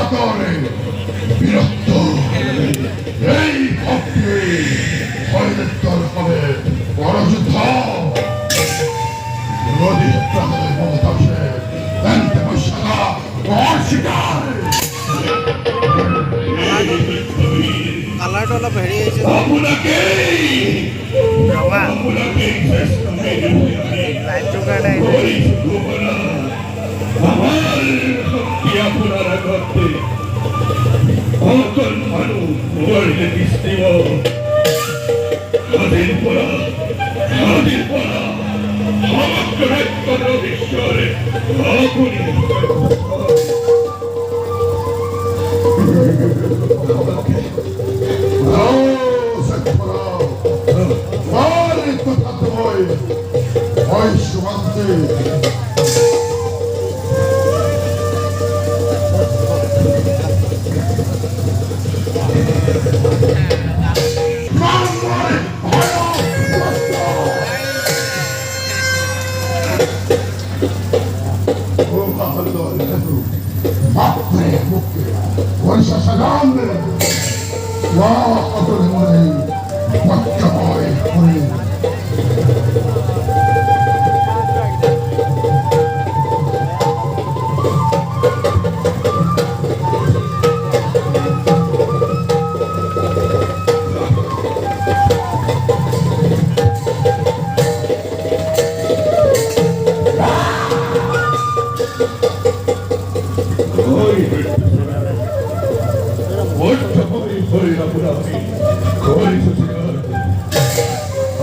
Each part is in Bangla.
কাতরে বিরক্ত এই ভক্তি হরিদ্বার হবে পরযুদ্ধ নদী প্রাণের মমতাসে জানতে বসালা অস্বীকার কালার অলপ হেৰি হৈছে ৰঙা লাইটটোৰ কাৰণে অকল মানুহ মৰিলে দৃষ্টিব আদিৰ পৰা সমগ্ৰ ৰাজ্যৰ বিশ্বৰে আপুনি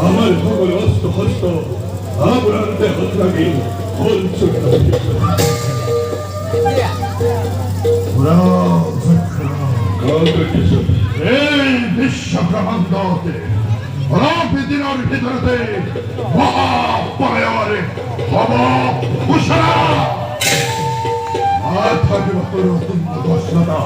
আমার সকল অস্ত হস্ত আপনার দেহ লাগি এই বিশ্ব ব্রহ্মাণ্ডতে পৃথিবীর ভিতরতে মহাপয়রে হব ঘোষণা থাকিব তোর অত্যন্ত ঘোষণা